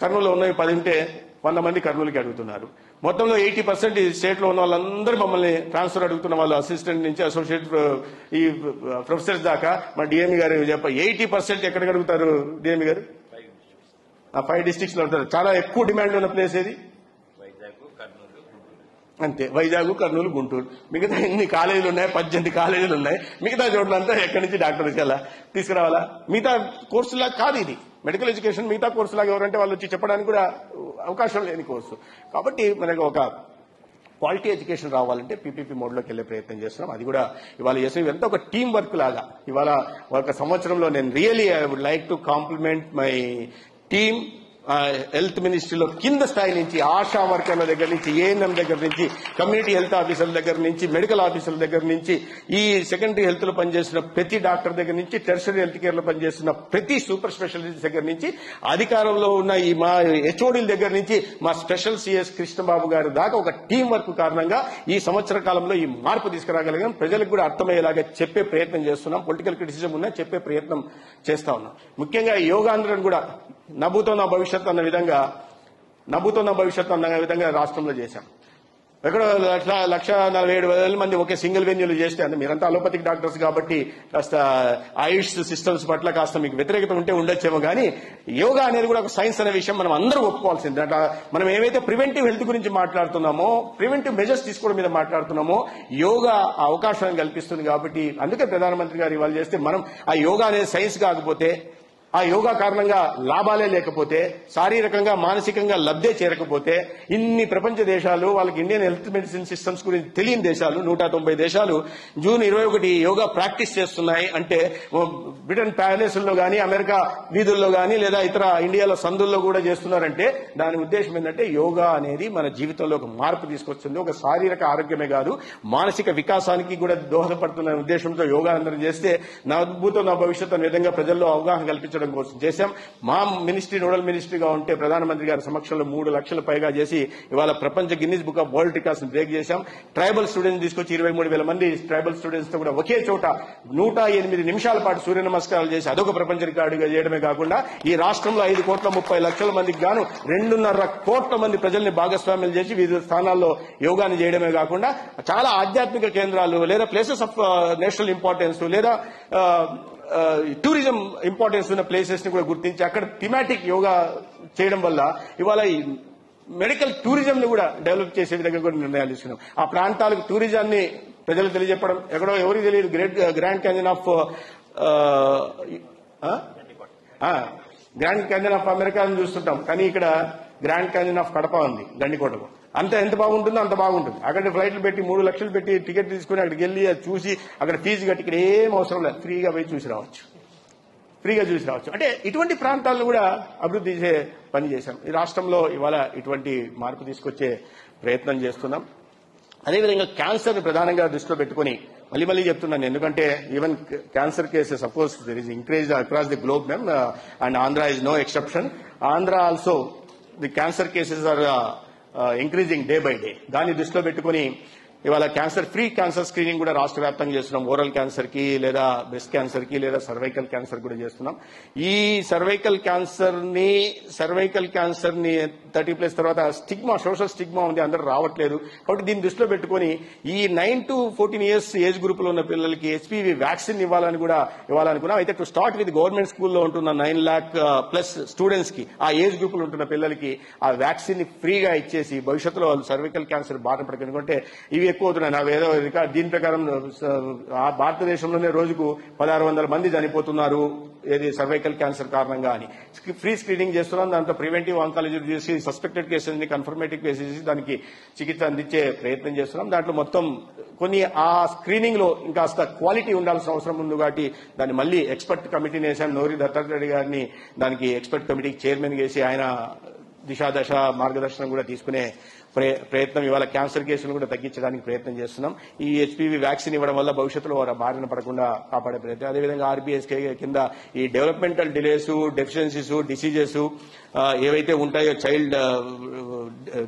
కర్నూలులో ఉన్నవి 10 ఉంటే 100 మంది కర్నూలుకి అడుగుతున్నారు. మొత్తంలో 80% ఈ స్టేట్ లో ఉన్న వాళ్ళందరూ మమ్మల్ని ట్రాన్స్ఫర్ అడుగుతున్న వాళ్ళు, అసిస్టెంట్ నుంచి అసోసియేట్ ఈ ప్రొఫెసర్స్ దాకా. మా డిఎంఈ గారు 80% ఎక్కడికి అడుగుతారు డిఎంఈ గారు? 5 డిస్ట్రిక్ట్స్ లో ఉంటారు. చాలా ఎక్కువ డిమాండ్ ఉన్న ప్లేస్ ఏది? అంతే, వైజాగ్, కర్నూలు, గుంటూరు. మిగతా ఎన్ని కాలేజీలు ఉన్నాయి? 18 కాలేజీలు ఉన్నాయి. మిగతా చోట్లంతా ఎక్కడి నుంచి డాక్టర్ తీసుకురావాలా? మిగతా కోర్సులా కాదు ఇది. మెడికల్ ఎడ్యుకేషన్ మిగతా కోర్సులాగా ఎవరంటే వాళ్ళు వచ్చి చెప్పడానికి కూడా అవకాశం లేని కోర్సు. కాబట్టి మనకు ఒక క్వాలిటీ ఎడ్యుకేషన్ రావాలంటే పీపీపీ మోడ్లోకి వెళ్లే ప్రయత్నం చేస్తున్నాం. అది కూడా ఇవాళ చేసిన ఇదంతా ఒక టీం వర్క్ లాగా. ఇవాళ ఒక సంవత్సరంలో నేను really I would like to compliment my team. Health మినిస్ట్రీలో కింద స్థాయి నుంచి ఆశా వర్కర్ల దగ్గర నుంచి, ఏఎన్ఎం దగ్గర నుంచి, కమ్యూనిటీ హెల్త్ ఆఫీసర్ల దగ్గర నుంచి, మెడికల్ ఆఫీసర్ల దగ్గర నుంచి, ఈ సెకండరీ హెల్త్ లో పనిచేస్తున్న ప్రతి డాక్టర్ దగ్గర నుంచి, టెర్షరీ హెల్త్ కేర్ లో పనిచేస్తున్న ప్రతి సూపర్ స్పెషలిస్ట్ దగ్గర నుంచి, అధికారంలో ఉన్న ఈ మా హెచ్ఓడీల దగ్గర నుంచి, మా స్పెషల్ సిఎస్ కృష్ణబాబు గారి దాకా ఒక టీం వర్క్ కారణంగా ఈ సంవత్సర కాలంలో ఈ మార్పు తీసుకురాగలిగాం. ప్రజలకు కూడా అర్థమయ్యేలాగా చెప్పే ప్రయత్నం చేస్తున్నాం. పొలిటికల్ క్రిటిసిజం ఉన్నా చెప్పే ప్రయత్నం చేస్తా ఉన్నాం. ముఖ్యంగా యోగాంధ్రను కూడా నవ్వుతో నా భవిష్యత్తు అన్న విధంగా రాష్ట్రంలో చేశాం. ఎక్కడో 1,47,000 మంది ఒకే సింగిల్ వెన్యూలు చేస్తే, అంటే మీరంతా అలోపతిక్ డాక్టర్స్ కాబట్టి కాస్త ఆయుష్ సిస్టమ్స్ పట్ల కాస్త మీకు వ్యతిరేకత ఉంటే ఉండొచ్చేమో, కానీ యోగా అనేది కూడా ఒక సైన్స్ అనే విషయం మనం అందరూ ఒప్పుకోవాల్సింది. అంటే మనం ఏవైతే ప్రివెంటివ్ హెల్త్ గురించి మాట్లాడుతున్నామో, ప్రివెంటివ్ మెజర్స్ తీసుకోవడం మీద మాట్లాడుతున్నామో, యోగా ఆ అవకాశాన్ని కల్పిస్తుంది. కాబట్టి అందుకే ప్రధానమంత్రి గారు ఇవాళ చేస్తే, మనం ఆ యోగా అనేది సైన్స్ కాకపోతే, ఆ యోగా కారణంగా లాభాలే లేకపోతే, శారీరకంగా మానసికంగా లబ్ధే చేరకపోతే, ఇన్ని ప్రపంచ దేశాలు వాళ్ళకి ఇండియన్ హెల్త్ మెడిసిన్ సిస్టమ్స్ గురించి తెలియని దేశాలు 190 దేశాలు జూన్ 21 యోగా ప్రాక్టీస్ చేస్తున్నాయి అంటే, బ్రిటన్ ప్యాలెస్ల్లో గానీ, అమెరికా వీధుల్లో గానీ, లేదా ఇతర ఇండియాలో సందుల్లో కూడా చేస్తున్నారంటే దాని ఉద్దేశం ఏంటంటే, యోగా అనేది మన జీవితంలో ఒక మార్పు తీసుకొస్తుంది. ఒక శారీరక ఆరోగ్యమే కాదు, మానసిక వికాసానికి కూడా దోహదపడుతున్న ఉద్దేశంతో యోగా అందరం చేస్తే నా అద్భుతం నా భవిష్యత్తు అనే విధంగా ప్రజల్లో అవగాహన కల్పించడం కోసం చేశాం. మా మినిస్ట్రీ నోడల్ మినిస్ట్రీగా ఉంటే ప్రధానమంత్రి గారి సమక్షంలో 3 లక్షల పైగా చేసి ఇవాళ ప్రపంచ Guinness book of world records break చేశాం. ట్రైబల్ స్టూడెంట్స్ తీసుకొచ్చి 23,000 మంది ట్రైబల్ స్టూడెంట్స్ తో కూడా ఒకే చోట 108 నిమిషాల పాటు సూర్య నమస్కారాలు చేసి అదొక ప్రపంచ రికార్డుగా చేయడమే కాకుండా, ఈ రాష్ట్రంలో 5,30,00,000 మందికి గాను 2.5 కోట్ల మంది ప్రజల్ని భాగస్వామ్యం చేసి వివిధ స్థానాల్లో యోగాని చేయడమే కాకుండా, చాలా ఆధ్యాత్మిక కేంద్రాలు లేదా ప్లేసెస్ ఆఫ్ నేషనల్ ఇంపార్టెన్స్ లేదా టూరిజం ఇంపార్టెన్స్ ఉన్న ప్లేసెస్ ని కూడా గుర్తించి అక్కడ థిమాటిక్ యోగా చేయడం వల్ల ఇవాళ ఈ మెడికల్ టూరిజం ని కూడా డెవలప్ చేసే విధంగా కూడా నిర్ణయాలు తీసుకున్నాం. ఆ ప్రాంతాలకు టూరిజాన్ని ప్రజలకు తెలియజెప్పడం, ఎక్కడో ఎవరికి తెలియదు గ్రాండ్ క్యాన్యన్ ఆఫ్ అమెరికా అని చూస్తుంటాం, కానీ ఇక్కడ గ్రాండ్ క్యాన్యన్ ఆఫ్ కడప ఉంది గండికోటకు. ఎంత బాగుంటుందో అంత బాగుంటుంది. అక్కడ ఫ్లైట్లు పెట్టి 3 లక్షలు పెట్టి టికెట్ తీసుకుని అక్కడికి వెళ్లి అది చూసి అక్కడ ఫీజు కట్టి ఇక్కడ ఏం అవసరం లేదు, ఫ్రీగా చూసి రావచ్చు. అంటే ఇటువంటి ప్రాంతాలను కూడా అభివృద్ధి చేసే పని చేశాం. ఈ రాష్ట్రంలో ఇవాళ ఇటువంటి మార్పు తీసుకొచ్చే ప్రయత్నం చేస్తున్నాం. అదేవిధంగా క్యాన్సర్ ని ప్రధానంగా దృష్టిలో పెట్టుకుని మళ్ళీ చెప్తున్నాను, ఎందుకంటే even cancer cases of course there is increase across the globe ma'am, and Andhra is no exception. Andhra also the cancer cases are increasing day by day. దాన్ని దృష్టిలో పెట్టుకుని ఇవాళ ఫ్రీ క్యాన్సర్ స్క్రీనింగ్ కూడా రాష్ట్ర వ్యాప్తంగా చేస్తున్నాం. ఓరల్ క్యాన్సర్ కి లేదా బ్రెస్ట్ క్యాన్సర్ కి లేదా సర్వైకల్ క్యాన్సర్ కూడా చేస్తున్నాం. ఈ సర్వైకల్ క్యాన్సర్ ని 30+ తర్వాత సోషల్ స్టిగ్మా ఉంది, అందరూ రావట్లేదు. కాబట్టి దీన్ని దృష్టిలో పెట్టుకుని ఈ 9 to 14 years ఏజ్ గ్రూప్ లో ఉన్న పిల్లలకి HPV వ్యాక్సిన్ ఇవ్వాలనుకున్నాం. అయితే టు స్టార్ట్ విత్ గవర్నమెంట్ స్కూల్లో ఉంటున్న 9 lakh+ స్టూడెంట్స్ కి, ఆ ఏజ్ గ్రూప్ లో ఉంటున్న పిల్లలకి ఆ వ్యాక్సిన్ ని ఫ్రీగా ఇచ్చేసి భవిష్యత్తులో వాళ్ళు సర్వైకల్ క్యాన్సర్ బారిన పడకండి. ఎందుకంటే ఇవి ఎక్కువ అవుతున్నాయి. నా ఏదో రికార్డ్ దీని ప్రకారం భారతదేశంలోనే రోజుకు 1,600 మంది చనిపోతున్నారు ఏది సర్వైకల్ క్యాన్సర్ కారణంగా అని. ఫ్రీ స్క్రీనింగ్ చేస్తున్నాం. దాంతో ప్రివెంటివ్ ఆంకాలజీ చేసి సస్పెక్టెడ్ కేసెస్ ని కన్ఫర్మేటివ్ కేసెస్ దానికి చికిత్స అందించే ప్రయత్నం చేస్తున్నాం. దాంట్లో మొత్తం కొన్ని ఆ స్క్రీనింగ్ లో ఇంకాస్త క్వాలిటీ ఉండాల్సిన అవసరం ఉంది కాబట్టి దాన్ని మళ్ళీ ఎక్స్పర్ట్ కమిటీని వేసాం. నోరి దత్తాత్రేయ గారిని దానికి ఎక్స్పర్ట్ కమిటీకి చైర్మన్ చేసి ఆయన దిశ మార్గదర్శనం కూడా తీసుకునే ప్రయత్నం. ఇవాళ క్యాన్సర్ కేసులు కూడా తగ్గించడానికి ప్రయత్నం చేస్తున్నాం. ఈ హెచ్పివి వ్యాక్సిన్ ఇవ్వడం వల్ల భవిష్యత్తులో వారు బారిన పడకుండా కాపాడే ప్రయత్నం. అదేవిధంగా ఆర్బీఎస్కే కింద ఈ డెవలప్మెంటల్ డిలేస్, డెఫిషియన్సీస్, డిసీజెస్ ఏవైతే ఉంటాయో, చైల్డ్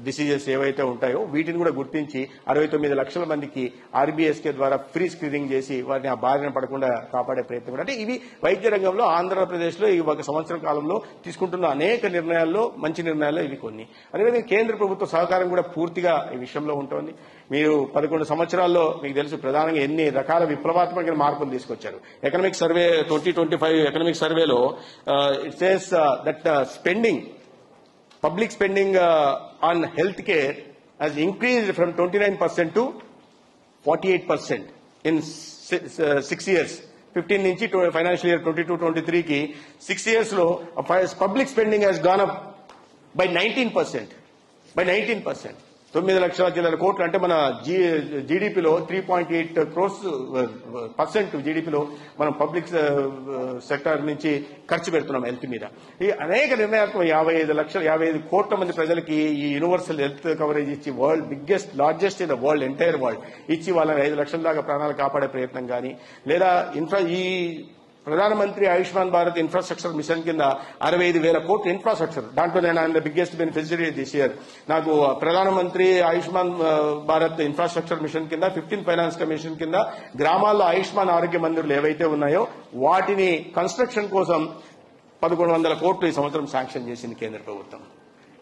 డిసీజెస్ ఏవైతే ఉంటాయో వీటిని కూడా గుర్తించి 69 లక్షల మందికి ఆర్బీఎస్కే ద్వారా ఫ్రీ స్క్రీనింగ్ చేసి వారిని ఆ బారిన పడకుండా కాపాడే ప్రయత్నం కూడా. అంటే ఇవి వైద్య రంగంలో ఆంధ్రప్రదేశ్లో ఈ ఒక సంవత్సరం కాలంలో తీసుకుంటున్న అనేక నిర్ణయాల్లో మంచి నిర్ణయాల్లో ఇవి కొన్ని. అదేవిధంగా కేంద్ర ప్రభుత్వ సహకారం కూడా పూర్తిగా ఈ విషయంలో ఉంటుంది. మీరు 11 సంవత్సరాల్లో మీకు తెలుసు ప్రధానంగా ఎన్ని రకాల విప్లవాత్మక మార్పులు తీసుకొచ్చారు. ఎకనామిక్ సర్వే 2025 ఎకనామిక్ సర్వేలో it says that public spending on healthcare has increased from 29% to 48% in 6 years. 15 నుంచి financial year 22-23 కి 6 years లో public spending has gone up by 19%. 9 లక్షల చిల్లర కోట్లు అంటే మన జీడీపీలో 3.8 crores % జీడీపీలో మనం పబ్లిక్ సెక్టర్ నుంచి ఖర్చు పెడుతున్నాం హెల్త్ మీద. ఈ అనేక నిర్ణయాత్మక 55 కోట్ల మంది ప్రజలకి ఈ యూనివర్సల్ హెల్త్ కవరేజ్ ఇచ్చి largest in the world, entire world ఇచ్చి వాళ్ళని 5 లక్షల దాకా ప్రాణాలు కాపాడే ప్రయత్నం కానీ, లేదా ఈ ప్రధానమంత్రి ఆయుష్మాన్ భారత్ ఇన్ఫ్రాస్ట్రక్చర్ మిషన్ కింద 65,000 కోట్ల ఇన్ఫ్రాస్ట్రక్చర్. దాంట్లో నేను the biggest beneficiary this year. నాకు ప్రధానమంత్రి ఆయుష్మాన్ భారత్ ఇన్ఫ్రాస్ట్రక్చర్ మిషన్ కింద 15 ఫైనాన్స్ కమిషన్ కింద గ్రామాల్లో ఆయుష్మాన్ ఆరోగ్య మందిరాలు ఏవైతే ఉన్నాయో వాటిని కన్స్ట్రక్షన్ కోసం 1,100 కోట్లు ఈ సంవత్సరం శాంక్షన్ చేసింది కేంద్ర ప్రభుత్వం.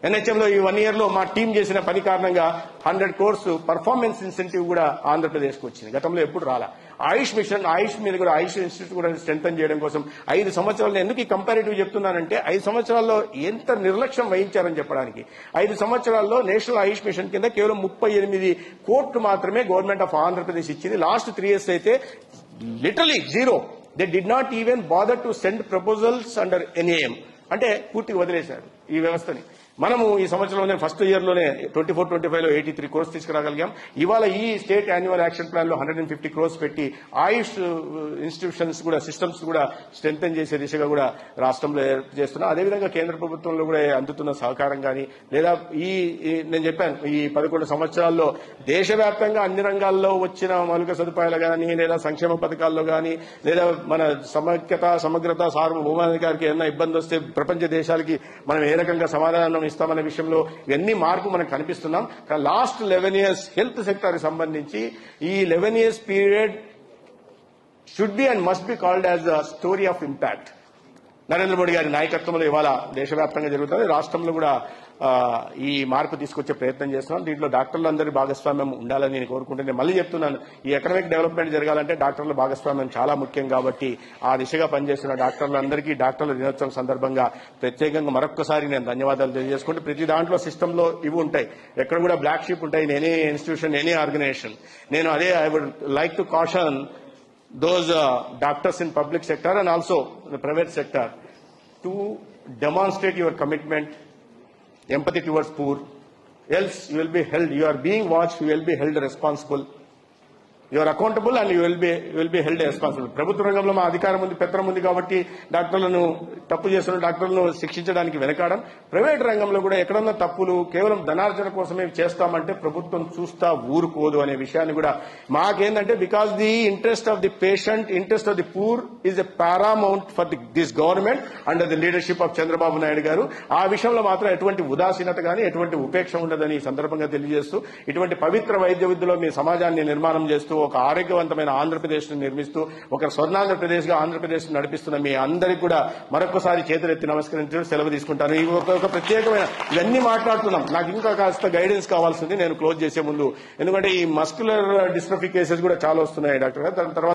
ఎన్హెచ్ఎంలో ఈ 1 year లో మా టీం చేసిన పని కారణంగా 100 crores పర్ఫార్మెన్స్ ఇన్సెంటివ్ కూడా ఆంధ్రప్రదేశ్కి వచ్చింది. గతంలో ఎప్పుడు రాలా. ఆయుష్ మిషన్, ఆయుష్ మీద కూడా ఆయుష్ ఇన్స్టిట్యూట్ కూడా స్ట్రెంథన్ చేయడం కోసం 5 సంవత్సరాలు. ఎందుకు ఈ కంపారిటివ్ చెప్తున్నానంటే 5 సంవత్సరాల్లో ఎంత నిర్లక్ష్యం వహించారని చెప్పడానికి. 5 సంవత్సరాల్లో నేషనల్ ఆయుష్ మిషన్ కింద కేవలం 38 కోట్లు మాత్రమే గవర్నమెంట్ ఆఫ్ ఆంధ్రప్రదేశ్ ఇచ్చింది. లాస్ట్ 3 years అయితే literally zero. They did not even bother to send proposals under NAM. అంటే పూర్తిగా వదిలేశారు ఈ వ్యవస్థని. మనము ఈ సంవత్సరంలోనే ఫస్ట్ ఇయర్ లోనే 24-25 లో 83 crores తీసుకురాగలిగాం. ఇవాళ ఈ స్టేట్ యాన్యువల్ యాక్షన్ ప్లాన్ లో 150 crores పెట్టి ఆయుష్ ఇన్స్టిట్యూషన్స్ కూడా సిస్టమ్స్ కూడా స్ట్రెంథన్ చేసే దిశగా కూడా రాష్ట్రంలో చేస్తున్నాం. అదేవిధంగా కేంద్ర ప్రభుత్వంలో కూడా అందుతున్న సహకారం కానీ, లేదా నేను చెప్పాను ఈ 11 సంవత్సరాల్లో దేశవ్యాప్తంగా అన్ని రంగాల్లో వచ్చిన మౌలిక సదుపాయాలు కానీ, లేదా సంక్షేమ పథకాల్లో కానీ, లేదా మన సమగ్రత సార్వభౌమాధికారికి ఏదైనా ఇబ్బంది వస్తే ప్రపంచ దేశాలకి మనం ఏ రకంగా సమాధానం ఇస్తామనే విషయంలో ఇవన్నీ మార్పు మనకు కనిపిస్తున్నాం. లాస్ట్ 11 years హెల్త్ సెక్టర్ సంబంధించి ఈ 11 years period should be and must be called as a story of impact. Narendra Modi గారి నాయకత్వంలో ఇవాళ దేశవ్యాప్తంగా జరుగుతుంది. రాష్ట్రంలో కూడా ఈ మార్పు తీసుకొచ్చే ప్రయత్నం చేస్తున్నాం. దీంట్లో డాక్టర్లందరి భాగస్వామ్యం ఉండాలని నేను కోరుకుంటున్నాను. నేను మళ్ళీ చెప్తున్నాను, ఈ ఎకనామిక్ డెవలప్మెంట్ జరగాలంటే డాక్టర్ల భాగస్వామ్యం చాలా ముఖ్యం. కాబట్టి ఆ దిశగా పనిచేస్తున్న డాక్టర్లందరికీ డాక్టర్ల దినోత్సవం సందర్భంగా ప్రత్యేకంగా మరొక్కసారి నేను ధన్యవాదాలు తెలియజేసుకుంటూ, ప్రతి దాంట్లో సిస్టంలో ఇవి ఉంటాయి, ఎక్కడ కూడా బ్లాక్ షీప్ ఉంటాయి. Any institution, any organisation. నేను అదే I would like to caution those doctors in public sector and also the private sector to demonstrate your commitment, empathy towards poor, else you will be held, you are being watched, you will be held responsible. You are accountable and you will be held responsible. ప్రభుత్వ రంగంలో మా అధికారం ఉంది, పెత్తనం ఉంది కాబట్టి డాక్టర్లను తప్పు చేస్తున్న డాక్టర్లను శిక్షించడానికి వెనకాడం. ప్రైవేట్ రంగంలో కూడా ఎక్కడన్నా తప్పులు కేవలం ధనార్జన కోసమే చేస్తామంటే ప్రభుత్వం చూస్తా ఊరుకోదు అనే విషయాన్ని కూడా మాకేందంటే, because the interest of the patient, interest of the poor is a paramount for this government under the leadership of Chandrababu Naidu గారు. ఆ విషయంలో మాత్రం ఎటువంటి ఉదాసీనత కానీ ఎటువంటి ఉపేక్ష ఉండదని ఈ సందర్భంగా తెలియజేస్తూ, ఇటువంటి పవిత్ర వైద్య విద్యలో మీ సమాజాన్ని నిర్మాణం చేస్తూ, ఒక ఆరోగ్యవంతమైన ఆంధ్రప్రదేశ్ ను నిర్మిస్తూ, ఒక స్వర్ణాంధ్రప్రదేశ్ గా ఆంధ్రప్రదేశ్ నడిపిస్తున్న మీ అందరికీ కూడా మరొకసారి చేతులెత్తి నమస్కరించడం, సెలవు తీసుకుంటాను. ఒక ప్రత్యేకమైన ఇవన్నీ మాట్లాడుతున్నాం. నాకు ఇంకా కాస్త గైడెన్స్ కావాల్సింది నేను క్లోజ్ చేసే ముందు. ఎందుకంటే ఈ మస్కులర్ డిస్ట్రోఫీ కేసెస్ కూడా చాలా వస్తున్నాయి డాక్టర్ గారు. దాని తర్వాత